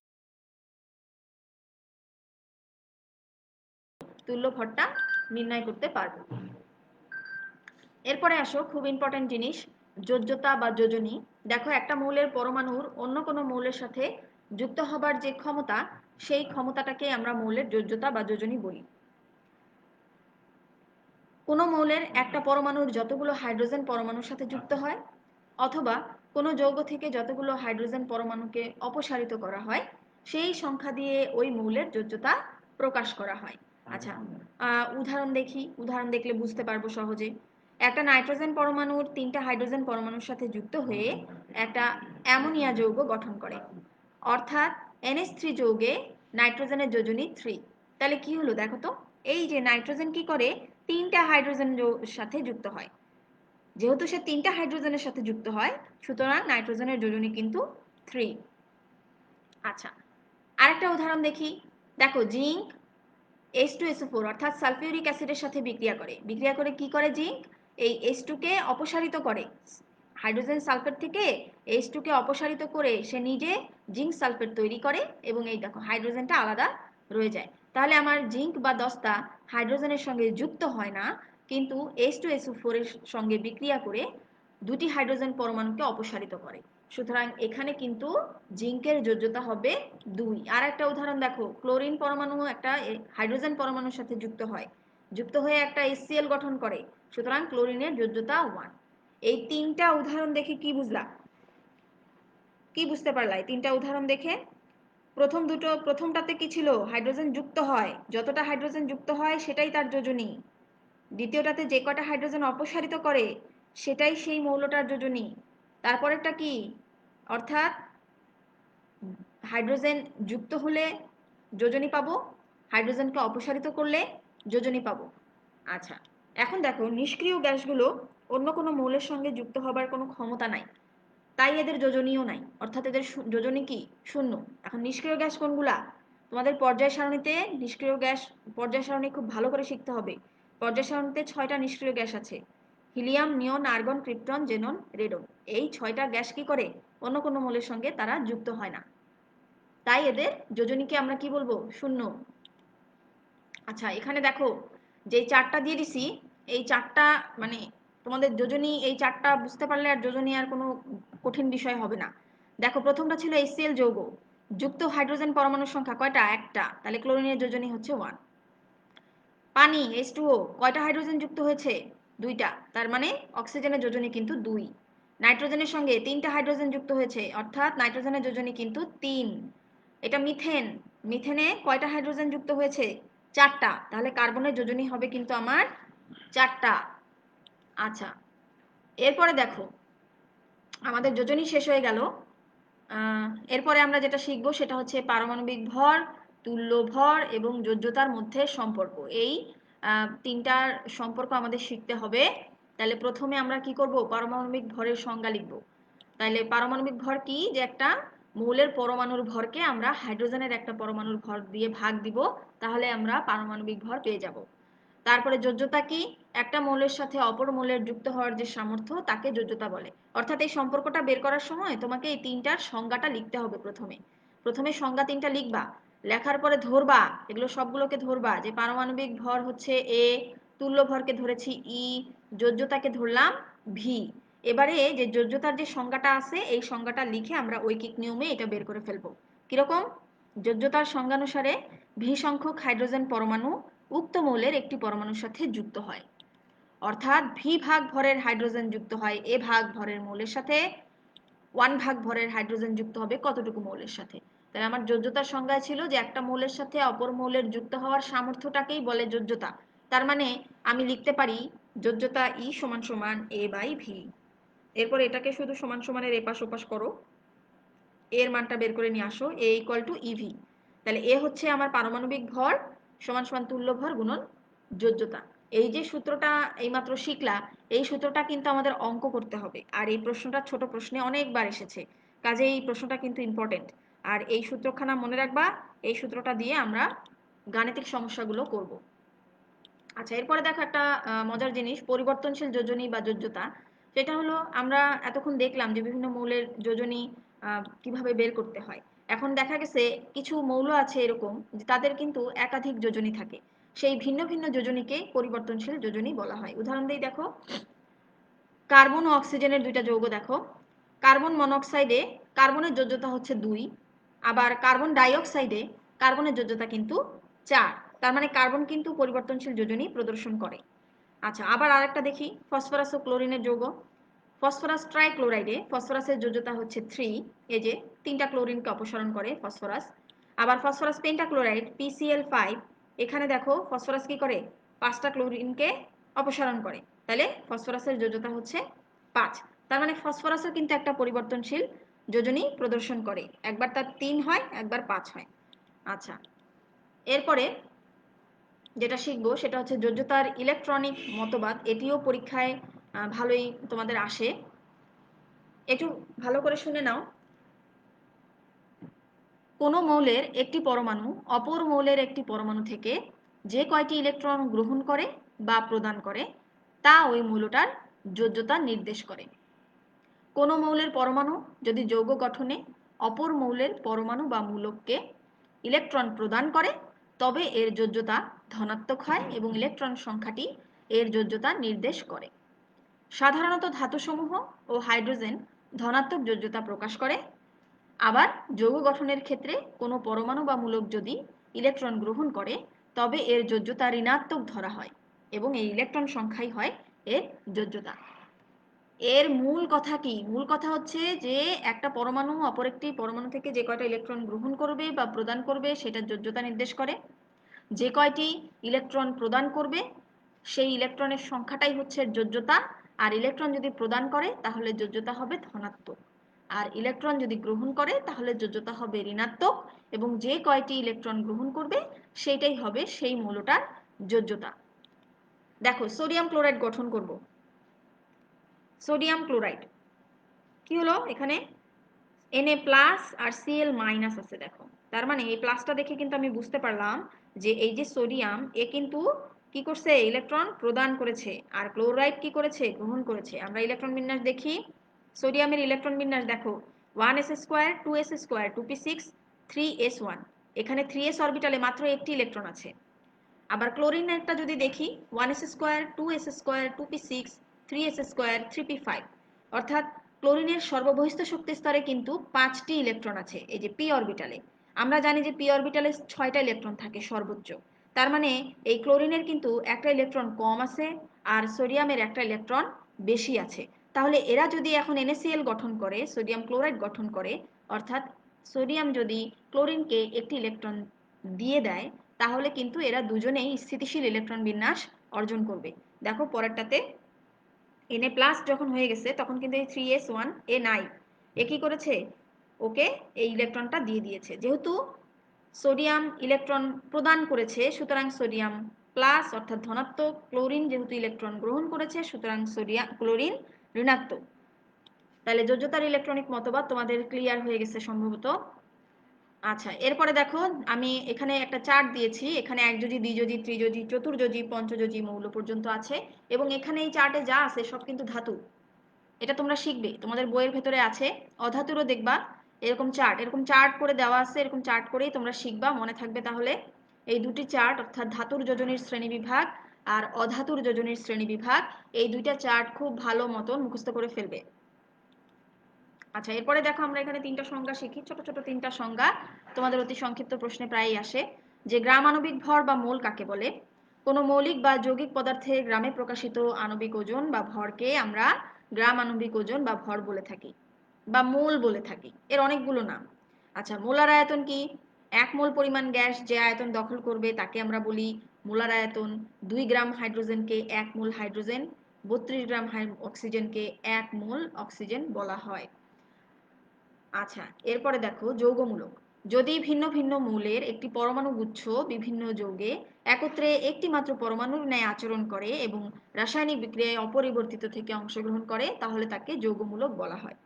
[SPEAKER 1] তুল্য ভরটা নির্ণয় করতে পারবো। এরপরে আসো খুব ইম্পর্টেন্ট জিনিস, যোজ্যতা বা যোজনী। দেখো একটা মৌলের পরমাণুর অন্য কোনো মৌলের সাথে যুক্ত হবার যে ক্ষমতা, সেই ক্ষমতাটাকে আমরা মৌলের যোজ্যতা বা যোজনী বলি। কোনো মৌলের একটা পরমাণুর যতগুলো হাইড্রোজেন পরমাণুর সাথে যুক্ত হয়, অথবা কোনো যৌগ থেকে যতগুলো হাইড্রোজেন পরমাণুকে অপসারিত করা হয়, সেই সংখ্যা দিয়ে ওই মৌলের যোজ্যতা প্রকাশ করা হয়। আচ্ছা, উদাহরণ দেখি, উদাহরণ দেখলে বুঝতে পারবো সহজে। একটা নাইট্রোজেন পরমাণুর 3টা হাইড্রোজেন পরমাণুর সাথে যুক্ত হয়ে একটা অ্যামোনিয়া যৌগ গঠন করে, অর্থাৎ NH3 যৌগে নাইট্রোজেনের যোজনী 3। তাহলে কি হলো দেখো তো, এই যে নাইট্রোজেন কি করে, 3টা হাইড্রোজেন সাথে যুক্ত হয়, যেহেতু সে 3টা হাইড্রোজেনের সাথে যুক্ত হয়, সুতরাং নাইট্রোজেনের যোজনী কিন্তু 3। আচ্ছা, আরেকটা উদাহরণ দেখি। দেখো জিঙ্ক H2SO4 অর্থাৎ সালফিউরিক অ্যাসিডের সাথে বিক্রিয়া করে কি করে, জিঙ্ক এই H2 কে অপসারিত করে, হাইড্রোজেন সালফেট থেকে H2 কে অপসারিত করে সে নিজে জিঙ্ক সালফেট তৈরি করে, এবং এই দেখো হাইড্রোজেনটা আলাদা রয়ে যায়। তাহলে আমার জিঙ্ক বা দস্তা হাইড্রোজেনের সঙ্গে যুক্ত হয় না, কিন্তু H2SO4 এর সঙ্গে বিক্রিয়া করে দুটি হাইড্রোজেন পরমাণুকে অপসারিত করে। সুতরাং এখানে কিন্তু জিঙ্কের যোজ্যতা হবে 2। আর একটা উদাহরণ দেখো, ক্লোরিন পরমাণু একটা হাইড্রোজেন পরমাণুর সাথে যুক্ত হয়ে একটা HCl গঠন করে, সুতরাং ক্লোরিনের যোজ্যতা 1। এই তিনটা উদাহরণ দেখে কি বুঝলা, কি বুঝতে পারলা এই তিনটা উদাহরণ দেখে? প্রথমটাতে কি ছিল, হাইড্রোজেন যুক্ত হয়, যতটা হাইড্রোজেন যুক্ত হয় সেটাই তার যোজনী। দ্বিতীয়টাতে যে কটা হাইড্রোজেন অপসারিত করে সেটাই সেই মৌলটার যোজনী। তারপরেরটা কি, অর্থাৎ হাইড্রোজেন যুক্ত হলে যোজনী পাবো, হাইড্রোজেনকে অপসারিত করলে যোজনী পাবো। আচ্ছা, এখন দেখো নিষ্ক্রিয় গ্যাসগুলো অন্য কোনো মৌলের সঙ্গে যুক্ত হবার কোনো ক্ষমতা নাই, তাই এদের যোজনীয় নাই, অর্থাৎ এদের যোজনী কি, শূন্য। এখন নিষ্ক্রিয় গ্যাস কোনগুলা, তোমাদের পর্যায় সারণীতে নিষ্ক্রিয় গ্যাস পর্যায় সারণী খুব ভালো করে শিখতে হবে। পর্যায় সারণীতে 6টা নিষ্ক্রিয় গ্যাস আছে, হিলিয়াম, নিয়ন, আর্গন, ক্রিপ্টন, জেনন, রেডন। এই 6টা গ্যাস কি করে, অন্য কোনো মৌলের সঙ্গে তারা যুক্ত হয় না, তাই এদের যোজনীকে আমরা কি বলবো, শূন্য। আচ্ছা, এখানে দেখো যে 4টা দিয়ে দিছি, এই 4টা মানে তোমাদের যোজনী, এই 4টা বুঝতে পারলে আর যোজনী আর কোনো কঠিন বিষয় হবে না। দেখো প্রথমটা ছিল HCl যৌগ, যুক্ত হাইড্রোজেন পরমাণুর সংখ্যা কয়টা, একটা, তাহলে ক্লোরিনের যোজনী হচ্ছে 1। পানি H2O, কয়টা হাইড্রোজেন যুক্ত হয়েছে, 2টা, তার মানে অক্সিজেনের যোজনী কিন্তু 2। নাইট্রোজেনের সঙ্গে 3টা হাইড্রোজেন যুক্ত হয়েছে, অর্থাৎ নাইট্রোজেনের যোজনী কিন্তু 3। এটা মিথেন, মিথেনে কয়টা হাইড্রোজেন যুক্ত হয়েছে, 4টা, তাহলে কার্বনের যোজনী হবে কিন্তু আমার 4টা। আচ্ছা, এরপরে দেখো আমাদের যোজনী শেষ হয়ে গেল। এরপরে আমরা যেটা শিখবো সেটা হচ্ছে পারমাণবিক ভর, তুল্য ভর এবং যোজ্যতার মধ্যে সম্পর্ক। এই তিনটার সম্পর্ক আমাদের শিখতে হবে। তাহলে প্রথমে আমরা কি করব, পারমাণবিক ভরের সংজ্ঞা লিখব। তাহলে পারমাণবিক ভর কি, যে একটা মৌলের পরমাণুর ভরকে আমরা হাইড্রোজেনের একটা পরমাণুর ভর দিয়ে ভাগ দিব, তাহলে আমরা পারমাণবিক ভর পেয়ে যাব। তারপরে যোজ্যতা কি, একটা মৌলের সাথে অপর মৌলের যুক্ত হওয়ার যে সামর্থ্য তাকে যোজ্যতা বলে। অর্থাৎ এই সম্পর্কটা বের করার সময় তোমাকে এই তিনটার সংজ্ঞাটা লিখতে হবে। প্রথমে সংজ্ঞা তিনটা লিখবা, লেখার পরে ধরবা, এগুলো সবগুলোকে ধরবা, যে পারমাণবিক ভর হচ্ছে A, তুল্য ভরকে ধরেছি E, যোজ্যতাকে ধরলাম V। এবারে যে যোজ্যতার যে সংজ্ঞাটা আছে এই সংজ্ঞাটা লিখে আমরা ঐকিক নিয়মে এটা বের করে ফেলবো। কিরকম, যোজ্যতার সংজ্ঞানুসারে V সংখ্যক হাইড্রোজেন পরমাণু উক্ত মৌলের একটি পরমাণুর সাথে যুক্ত হয়, অর্থাৎ V ভাগ ভরের হাইড্রোজেন যুক্ত হয় A ভাগ ভরের মৌলের সাথে, 1 ভাগ ভরের হাইড্রোজেন যুক্ত হবে কতটুকু মৌলের সাথে। তাহলে আমার যোজ্যতার সংজ্ঞা ছিল যে একটা মৌলের সাথে অপর মৌলের যুক্ত হওয়ার সামর্থ্যটাকেই বলে যোজ্যতা। তার মানে আমি লিখতে পারি যোজ্যতা E সমান সমান A/V। এরপর এটাকে শুধু সমান সমানের এপাশ ওপাশ করো, এর মানটা বের করে নিয়ে আসো, A = EV। তাহলে এ হচ্ছে আমার পারমাণবিক ভর সমান সমান তুল্য ভর গুণন যোজ্যতা। এই যে সূত্রটা এইমাত্র শিখলা, এই সূত্রটা কিন্তু আমাদের অঙ্ক করতে হবে, আর এই প্রশ্নটা ছোট প্রশ্নে অনেকবার এসেছে, কাজে এই প্রশ্নটা কিন্তু ইম্পর্টেন্ট। আর এই সূত্রখানা মনে রাখবা, এই সূত্রটা দিয়ে আমরা গাণিতিক সমস্যাগুলো করব। আচ্ছা, এরপরে দেখো একটা মজার জিনিস, পরিবর্তনশীল যোজনী বা যোজ্যতা। সেটা হলো আমরা এতক্ষণ দেখলাম যে বিভিন্ন মৌলের যোজনী কিভাবে বের করতে হয়। এখন দেখা গেছে কিছু মৌল আছে এরকম যে তাদের কিন্তু একাধিক যোজনী থাকে, সেই ভিন্ন ভিন্ন যোজনীকে পরিবর্তনশীল যোজনী বলা হয়। উদাহরণ দিই, দেখো কার্বন ও অক্সিজেনের 2টা যৌগ দেখো, কার্বন মনোক্সাইডে কার্বনের যোজ্যতা হচ্ছে 2, আবার কার্বন ডাইঅক্সাইডে কার্বনের যোজ্যতা কিন্তু 4। তার মানে কার্বন কিন্তু পরিবর্তনশীল যোজনী প্রদর্শন করে। আচ্ছা, আবার আরেকটা দেখি, ফসফরাস ও ক্লোরিনের যৌগ, ফসফরাস ট্রাইক্লোরাইডে ফসফরাসের যোজ্যতা হচ্ছে 3, এই যে 3টা ক্লোরিনকে অপসারণ করে ফসফরাস। আবার ফসফরাস পেন্টাক্লোরাইড PCl5, এখানে দেখো ফসফরাস কি করে, 5টা ক্লোরিনকে অপসারণ করে, তাহলে ফসফরাসের যোজ্যতা হচ্ছে 5। তার মানে ফসফরাসও কিন্তু একটা পরিবর্তনশীল যোজনী প্রদর্শন করে, একবার তার 3 হয়, একবার 5 হয়। আচ্ছা, এরপরে যেটা শিখবো সেটা হচ্ছে যোজ্যতার ইলেকট্রনিক মতবাদ। এটিও পরীক্ষায় ভালোই তোমাদের আসে, একটু ভালো করে শুনে নাও। কোনো মৌলের একটি পরমাণু অপর মৌলের একটি পরমাণু থেকে যে কয়টি ইলেকট্রন গ্রহণ করে বা প্রদান করে তা ওই মৌলটার যোজ্যতা নির্দেশ করে। কোনো মৌলের পরমাণু যদি যৌগ গঠনে অপর মৌলের পরমাণু বা মূলককে ইলেকট্রন প্রদান করে তবে এর যোজ্যতা ধনাত্মক হয় এবং ইলেকট্রন সংখ্যাটি এর যোজ্যতা নির্দেশ করে। সাধারণত ধাতুসমূহ ও হাইড্রোজেন ধনাত্মক যোজ্যতা প্রকাশ করে। আবার যৌগ গঠনের ক্ষেত্রে কোনো পরমাণু বা মূলক যদি ইলেকট্রন গ্রহণ করে তবে এর যোজ্যতা ঋণাত্মক ধরা হয় এবং এই ইলেকট্রন সংখ্যাই হয় এর যোজ্যতা। এর মূল কথা কি? মূল কথা হচ্ছে যে একটা পরমাণু অপর একটি পরমাণু থেকে যে কয়টা ইলেকট্রন গ্রহণ করবে বা প্রদান করবে সেটার যোজ্যতা নির্দেশ করে। যে কয়টি ইলেকট্রন প্রদান করবে সেই ইলেকট্রনের সংখ্যাটাই হচ্ছে যোজ্যতা। আর ইলেকট্রন যদি প্রদান করে তাহলে যোজ্যতা হবে ধনাত্মক, আর ইলেকট্রন যদি গ্রহণ করে তাহলে যোজ্যতা হবে ঋণাত্মক, এবং যে কয়টি ইলেকট্রন গ্রহণ করবে সেইটাই হবে সেই মৌলটার যোজ্যতা। দেখো সোডিয়াম ক্লোরাইড গঠন করব। সোডিয়াম ক্লোরাইড কি হলো, এখানে Na প্লাস আর Cl মাইনাস আছে। দেখো তার মানে এই প্লাসটা দেখে কিন্তু আমি বুঝতে পারলাম যে এই যে সোডিয়াম এ কিন্তু কি করছে, ইলেকট্রন প্রদান করেছে, আর ক্লোরাইড কি করেছে, গ্রহণ করেছে। আমরা ইলেকট্রন বিন্যাস দেখি। সোডিয়ামের ইলেকট্রন বিন্যাস দেখো 1s square 2s square 2p6 3s1। এখানে 3s অরবিটালে মাত্র একটি ইলেকট্রন আছে। আবার ক্লোরিনেরটা যদি দেখি 1s square 2s square 2p6 3s square 3p5, অর্থাৎ ক্লোরিনের সর্ববহিস্থ শক্তি স্তরে কিন্তু 5টি ইলেকট্রন আছে এই যে পি অরবিটালে। আমরা জানি যে পি অরবিটালে 6টা ইলেকট্রন থাকে সর্বোচ্চ। তার মানে এই ক্লোরিনের কিন্তু একটা ইলেকট্রন কম আছে আর সোডিয়ামের একটা ইলেকট্রন বেশি আছে। তাহলে এরা যদি এখন NaCl গঠন করে, সোডিয়াম ক্লোরাইড গঠন করে, অর্থাৎ সোডিয়াম যদি ক্লোরিনকে একটি ইলেকট্রন দিয়ে দেয় তাহলে কিন্তু এরা দুজনেই স্থিতিশীল ইলেকট্রন বিন্যাস অর্জন করবে। দেখো পরেরটাতে Na প্লাস যখন হয়ে গেছে তখন কিন্তু এই 3s1 এ নাই, এ কি করেছে, ওকে এই ইলেকট্রনটা দিয়ে দিয়েছে। যেহেতু সোডিয়াম ইলেকট্রন প্রদান করেছে সুতরাং সোডিয়াম প্লাস অর্থাৎ ধনাত্মক, ক্লোরিন যেহেতু ইলেকট্রন গ্রহণ করেছে সুতরাং ক্লোরিন ঋণাত্মক। তাহলে যোজ্যতার ইলেকট্রনিক মতবাদ তোমাদের ক্লিয়ার হয়ে গেছে সম্ভবত। আচ্ছা এরপরে দেখো আমি এখানে একটা চার্ট দিয়েছি, এখানে একযোজি দ্বিযোজি ত্রিযোজি চতুর্যোজি পঞ্চযোজি মৌল পর্যন্ত আছে, এবং এখানে এই চার্টে যা আছে সব কিন্তু ধাতু। এটা তোমরা শিখবে, তোমাদের বইয়ের ভেতরে আছে। অধাতুরও দেখবা এরকম চার্ট করে দেওয়া আছে, এরকম চার্ট করেই তোমরা শিখবা, মনে থাকবে। তাহলে এই দুটি চার্ট অর্থাৎ ধাতুর যোজনীর শ্রেণীবিভাগ আর অধাতুর যোজনীর শ্রেণীবিভাগ, এই দুইটা চার্ট খুব ভালো মতন মুখস্থ করে ফেলবে। আচ্ছা এরপরে দেখো আমরা এখানে তিনটা সংজ্ঞা শিখি, ছোট ছোট তিনটা সংজ্ঞা তোমাদের অতি সংক্ষিপ্ত প্রশ্নে প্রায়ই আসে। যে গ্রাম আণবিক ভর বা মোল কাকে বলে? কোনো মৌলিক বা যৌগিক পদার্থের গ্রামে প্রকাশিত আণবিক ওজন বা ভরকে আমরা গ্রাম আণবিক ওজন বা ভর বলে থাকি বা মোল বলে থাকি। এর অনেকগুলো নাম। আচ্ছা মোলার আয়তন কি? 1 মোল পরিমাণ গ্যাস যে আয়তন দখল করবে তাকে আমরা বলি মোলার আয়তন। 2 গ্রাম হাইড্রোজেনকে 1 মোল হাইড্রোজেন, 32 গ্রাম অক্সিজেনকে 1 মোল অক্সিজেন বলা হয়। আচ্ছা এরপরে দেখো যৌগমূলক। যদি ভিন্ন ভিন্ন মৌলের একটি পরমাণু গুচ্ছ বিভিন্ন যৌগে একত্রে একটি মাত্র পরমাণুর ন্যায় আচরণ করে এবং রাসায়নিক বিক্রিয়ায় অপরিবর্তিত থেকে অংশগ্রহণ করে তাহলে তাকে যৌগমূলক বলা হয়।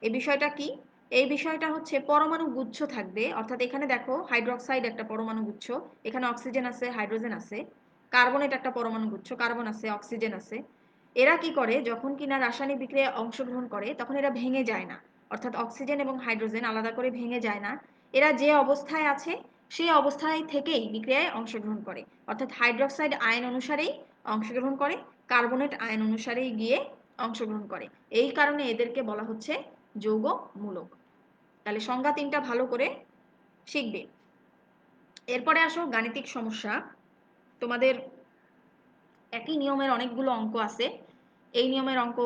[SPEAKER 1] এই বিষয়টা কি? এই বিষয়টা হচ্ছে পরমাণু গুচ্ছ থাকবে, অর্থাৎ এখানে দেখো হাইড্রোক্সাইড একটা পরমাণু গুচ্ছ, এখানে অক্সিজেন আছে হাইড্রোজেন আছে, কার্বনেট একটা পরমাণু গুচ্ছ, কার্বন আছে অক্সিজেন আছে। এরা কি করে, যখন কিনা রাসায়নিক বিক্রিয়ায় অংশগ্রহণ করে তখন এরা ভেঙে যায় না, অর্থাৎ অক্সিজেন এবং হাইড্রোজেন আলাদা করে ভেঙে যায় না। এরা যে অবস্থায় আছে সেই অবস্থায় থেকেই বিক্রিয়ায় অংশগ্রহণ করে, অর্থাৎ হাইড্রোক্সাইড আয়ন অনুসারেই অংশগ্রহণ করে, কার্বনেট আয়ন অনুসারেই গিয়ে অংশগ্রহণ করে। এই কারণে এদেরকে বলা হচ্ছে যৌগমূলক। তাহলে সংজ্ঞা তিনটা ভালো করে শিখবে। এরপরে আসো গাণিতিক সমস্যা। তোমাদের একই নিয়মের অনেকগুলো অঙ্ক আছে, এই নিয়মের অঙ্ক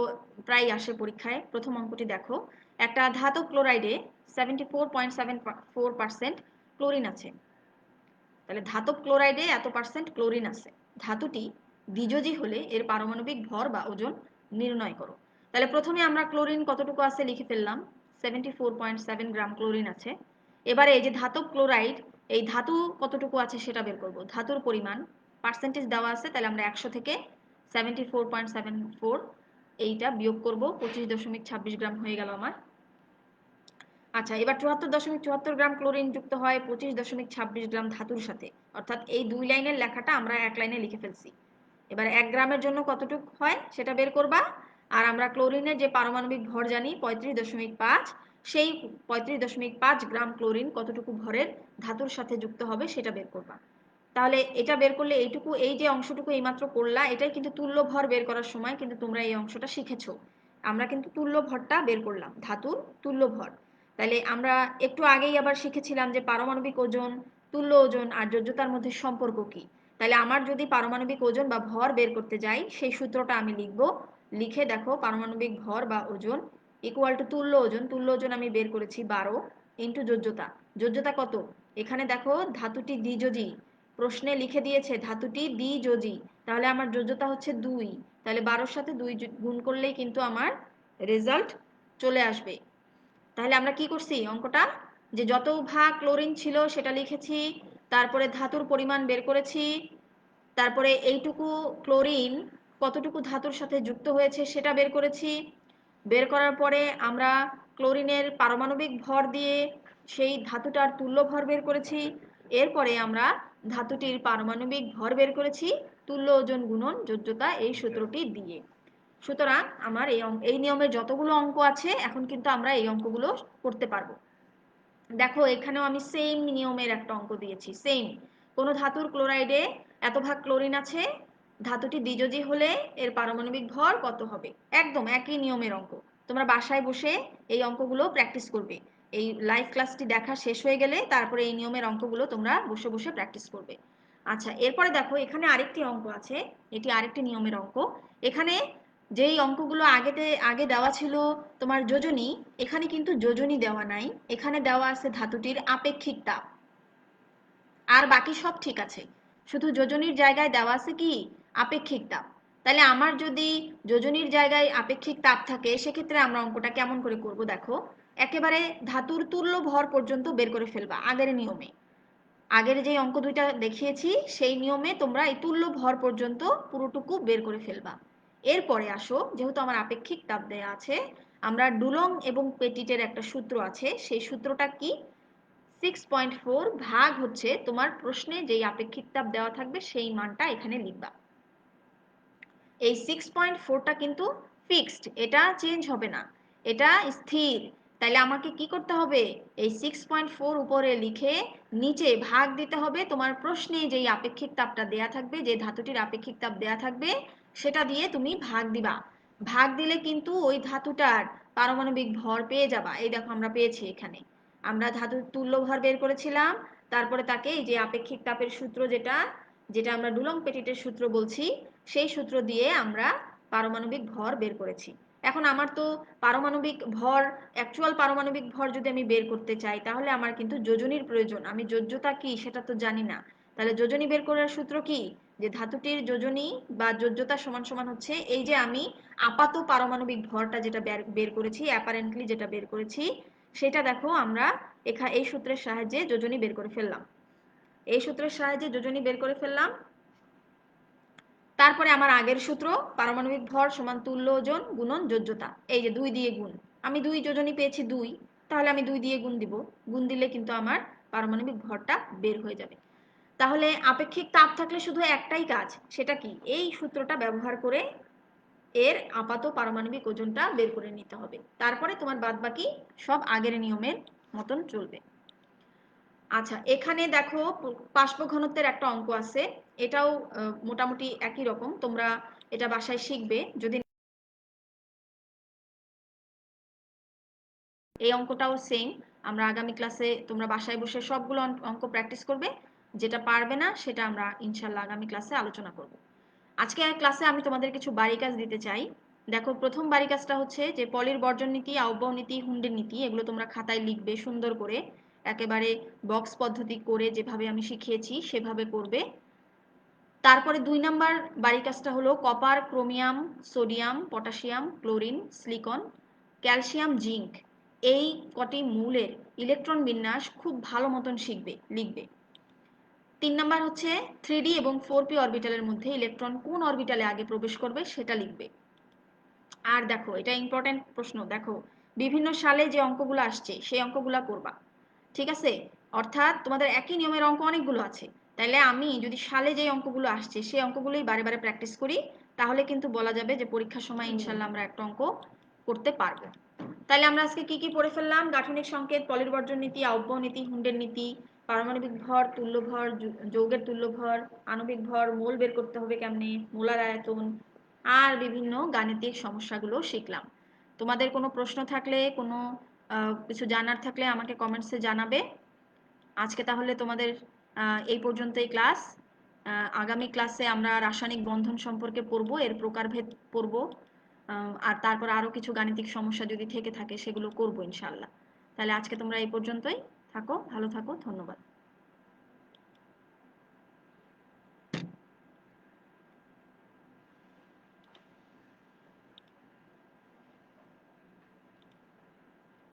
[SPEAKER 1] প্রায় আসে পরীক্ষায়। প্রথম অঙ্কটি দেখো, একটা ধাতব ক্লোরাইডে 74.74% ক্লোরিন আছে। তাহলে ধাতব ক্লোরাইডে এত পার্সেন্ট ক্লোরিন আছে, ধাতুটি দ্বিযোজী হলে এর পারমাণবিক ভর বা ওজন নির্ণয় করো। তাহলে প্রথমে আমরা ক্লোরিন কতটুকু আছে লিখে ফেললাম, 74.7 গ্রাম ক্লোরিন আছে। এবারে এই যে ধাতব ক্লোরাইড, এই ধাতু কতটুকু আছে সেটা বের করব। ধাতুর পরিমাণ পার্সেন্টেজ দেওয়া আছে, তাহলে আমরা 100 থেকে 74.74 এইটা বিয়োগ করব, 25.26 গ্রাম হয়ে গেল আমার। আচ্ছা এবার 74.74 গ্রাম ক্লোরিন যুক্ত হয় 25.26 গ্রাম ধাতুর সাথে, অর্থাৎ এই দুই লাইনের লেখাটা আমরা এক লাইনে লিখে ফেলছি। এবার 1 গ্রামের জন্য কতটুকু হয় সেটা বের করবা, আর আমরা ক্লোরিনের যে পারমাণবিক ভর জানি 35.5, সেই 35.5 গ্রাম ক্লোরিন কতটুকু ভরের ধাতুর সাথে যুক্ত হবে সেটা বের করবা। তাহলে এটা বের করলে এইটুকু, এই যে অংশটুকু এইমাত্র করলা, এটাই কিন্তু তুল্য ভর বের করার সময় কিন্তু তোমরা এই অংশটা শিখেছো। আমরা কিন্তু তুল্য ভরটা বের করলাম, ধাতুর তুল্য ভর। তাহলে আমরা একটু আগেই আবার শিখেছিলাম যে পারমাণবিক ওজন, তুল্য ওজন আর যোজ্যতার মধ্যে সম্পর্ক কি। তাহলে আমার যদি পারমাণবিক ওজন বা ভর বের করতে যাই, সেই সূত্রটা আমি লিখব। লিখে দেখো, পারমাণবিক ভর বা ওজন ইকুয়াল টু তুল্য ওজন। তুল্য ওজন আমি বের করেছি 12 ইন্টু যোজ্যতা। যোজ্যতা কত? এখানে দেখো ধাতুটি দ্বিযোজী, প্রশ্নে লিখে দিয়েছে ধাতুটি দ্বিযোজী, তাহলে আমার যোজ্যতা হচ্ছে 2। তাহলে 12-র সাথে 2 গুণ করলেই কিন্তু আমার রেজাল্ট চলে আসবে। তাহলে আমরা কি করছি অঙ্কটা, যে যত ভাগ ক্লোরিন ছিল সেটা লিখেছি, তারপরে ধাতুর পরিমাণ বের করেছি, তারপরে এইটুকু ক্লোরিন কতটুকু ধাতুর সাথে যুক্ত হয়েছে সেটা বের করেছি। বের করার পরে আমরা ক্লোরিনের পারমাণবিক ভর দিয়ে সেই ধাতুটার তুল্য ভর বের করেছি। এরপরে আমরা ধাতুটির পারমাণবিক ভর বের করেছি তুল্য ওজন গুণন যোজ্যতা এই সূত্রটি দিয়ে। সুতরাং আমার এই নিয়মের যতগুলো অঙ্ক আছে এখন কিন্তু আমরা এই অঙ্কগুলো করতে পারবো। দেখো এখানেও আমি সেম নিয়মের একটা অঙ্ক দিয়েছি, সেম। কোনো ধাতুর ক্লোরাইডে এত ভাগ ক্লোরিন আছে, ধাতুটি দ্বিযোজী হলে এর পারমাণবিক ভর কত হবে, একদম একই নিয়মের অঙ্ক। তোমরা বাসায় বসে এই অঙ্কগুলো প্র্যাকটিস করবে। এই লাইভ ক্লাসটি দেখা শেষ হয়ে গেলে তারপরে এই নিয়মের অঙ্কগুলো তোমরা বসে বসে প্র্যাকটিস করবে। আচ্ছা, এরপরে দেখো এখানে আরেকটি অঙ্ক আছে, এটি আরেকটি নিয়মের অঙ্ক। এখানে যেই অঙ্কগুলো আগে দেওয়া ছিল তোমার যোজনী, এখানে কিন্তু যোজনী দেওয়া নাই, এখানে দেওয়া আছে ধাতুটির আপেক্ষিক তাপ। আর বাকি সব ঠিক আছে, শুধু যোজনীর জায়গায় দেওয়া আছে কি আপেক্ষিক তাপ। তাহলে আমার যদি যোজনীর জায়গায় আপেক্ষিক তাপ থাকে, সেক্ষেত্রে আমরা অঙ্কটা কেমন করে করব দেখো। একেবারে ধাতুর তুল্য ভর পর্যন্ত বের করে ফেলবা আগের নিয়মে। আগের যে অঙ্ক দুইটা দেখিয়েছি সেই নিয়মে তোমরা এই তুল্য ভর পর্যন্ত পুরোটুকু বের করে ফেলবা। এরপরে আসো, যেহেতু আমার আপেক্ষিক তাপ দেয়া আছে, আমরা ডুলং এবং পেটিটের একটা সূত্র আছে, সেই সূত্রটা কি, 6.4 ভাগ হচ্ছে তোমার প্রশ্নে যেই আপেক্ষিক তাপ দেওয়া থাকবে সেই মানটা এখানে লিখবা। এই 6.4টা কিন্তু ফিক্সড, এটা চেঞ্জ হবে না, এটা স্থির। তাইলে আমাকে কি করতে হবে, এই 6.4 উপরে লিখে নিচে ভাগ দিতে হবে তোমার প্রশ্নে যেই আপেক্ষিক তাপটা দেয়া থাকবে, যে ধাতুটির আপেক্ষিক তাপ দেয়া থাকবে সেটা দিয়ে তুমি ভাগ দিবা। ভাগ দিলে কিন্তু ওই ধাতুটার পারমাণবিক ভর পেয়ে যাবা। এই দেখো আমরা পেয়েছি, এখানে আমরা ধাতুর তুল্য ভর বের করেছিলাম, তারপরে তাকে এই যে আপেক্ষিক তাপের সূত্র, যেটা যেটা আমরা ডুলং পেটিটের সূত্র বলছি, সেই সূত্র দিয়ে আমরা পারমাণবিক ভর বের করেছি। এখন আমার তো পারমাণবিক ভর, অ্যাকচুয়াল পারমাণবিক ভর যদি আমি বের করতে চাই, তাহলে আমার কিন্তু যোজনীর প্রয়োজন। আমি যোজ্যতা কি সেটা তো জানি না। তাহলে যোজনী বের করার সূত্র কি, যে ধাতুটির যোজনী বা যোজ্যতা সমান সমান হচ্ছে এই যে আমি আপাত পারমাণবিক ভরটা যেটা বের করেছি, অ্যাপারেন্টলি যেটা বের করেছি, সেটা দেখো আমরা এই সূত্রের সাহায্যে যোজনী বের করে ফেললাম। এই সূত্রের সাহায্যে যোজনী বের করে ফেললাম। তারপরে আমার আগের সূত্র, পারমাণবিক ভর সমান তুল্য ওজন গুণন যোজ্যতা, এই যে 2 দিয়ে গুণ, আমি 2 যোজনী পেয়েছি 2, তাহলে আমি 2 দিয়ে গুণ দিব। গুণ দিলে কিন্তু আমার পারমাণবিক ভরটা বের হয়ে যাবে। তাহলে আপেক্ষিক তাপ থাকলে শুধু একটাই কাজ, সেটা কি, এই সূত্রটা ব্যবহার করে এর আপাত পারমাণবিক ওজনটা বের করে নিতে হবে। তারপরে তোমার বাদবাকি সব আগের নিয়মের মতন চলবে। আচ্ছা, এখানে দেখো বাষ্প ঘনত্বের একটা অঙ্ক আছে, এটাও মোটামুটি একই রকম, তোমরা এটা বাসায় শিখবে। যদি এই অঙ্কটাও সেম, আমরা আগামী ক্লাসে তোমরা বাসায় বসে সবগুলো অঙ্ক প্র্যাকটিস করবে, যেটা পারবে না সেটা আমরা ইনশাল্লাহ আগামী ক্লাসে আলোচনা করব। আজকে ক্লাসে আমি তোমাদের কিছু বাড়ি কাজ দিতে চাই। দেখো, প্রথম বাড়ি কাজটা হচ্ছে যে পলির বর্জন নীতি, আউটবাউ নীতি, হুন্ডের নীতি, এগুলো তোমরা খাতায় লিখবে সুন্দর করে, একেবারে বক্স পদ্ধতি করে যেভাবে আমি শিখিয়েছি সেভাবে করবে। তারপরে 2 নাম্বার বাড়ি কাজটা হলো copper, chromium, sodium, potassium, chlorine, silicon, calcium, zinc, এই কটি মৌলের ইলেকট্রন বিন্যাস খুব ভালো মতন লিখবে। 3 নাম্বার হচ্ছে 3d এবং 4p অরবিটালের মধ্যে ইলেকট্রন কোন অরবিটালে আগে প্রবেশ করবে সেটা লিখবে। আর দেখো, এটা ইম্পর্টেন্ট প্রশ্ন, দেখো বিভিন্ন সালে যে অঙ্কগুলো আসছে সেই অঙ্কগুলো করবা, ঠিক আছে? অর্থাৎ তোমাদের একই নিয়মের অঙ্ক অনেকগুলো আছে, তাইলে আমি যদি সালে যে অঙ্কগুলো আসছে সেই অঙ্কগুলোই বারে বারে প্র্যাকটিস করি, তাহলে কিন্তু বলা যাবে যে পরীক্ষার সময় ইনশাল্লাহ আমরা একটা অঙ্ক করতে পারবো। তাহলে আমরা আজকে কি কি পড়ে ফেললাম, গাঠনিক সংকেত, পলির বর্জন নীতি, আউটবাউ নীতি, হুন্ডের নীতি, পারমাণবিক ভর, তুল্য ভর, যৌগের তুল্য ভর, আণবিক ভর, মোল বের করতে হবে কেমনে, মোলার আয়তন, আর বিভিন্ন গাণিতিক সমস্যাগুলো শিখলাম। তোমাদের কোনো প্রশ্ন থাকলে, কোনো কিছু জানার থাকলে আমাকে কমেন্টসে জানাবে। আজকে তাহলে তোমাদের এই পর্যন্তই ক্লাস। আগামী ক্লাসে আমরা রাসায়নিক বন্ধন সম্পর্কে পড়বো, এর প্রকারভেদ পড়বো, আর তারপর আরো কিছু গাণিতিক সমস্যা যদি থেকে থাকে সেগুলো করবো ইনশাল্লাহ। তাহলে আজকে তোমরা এই পর্যন্তই থাকো, ভালো থাকো, ধন্যবাদ।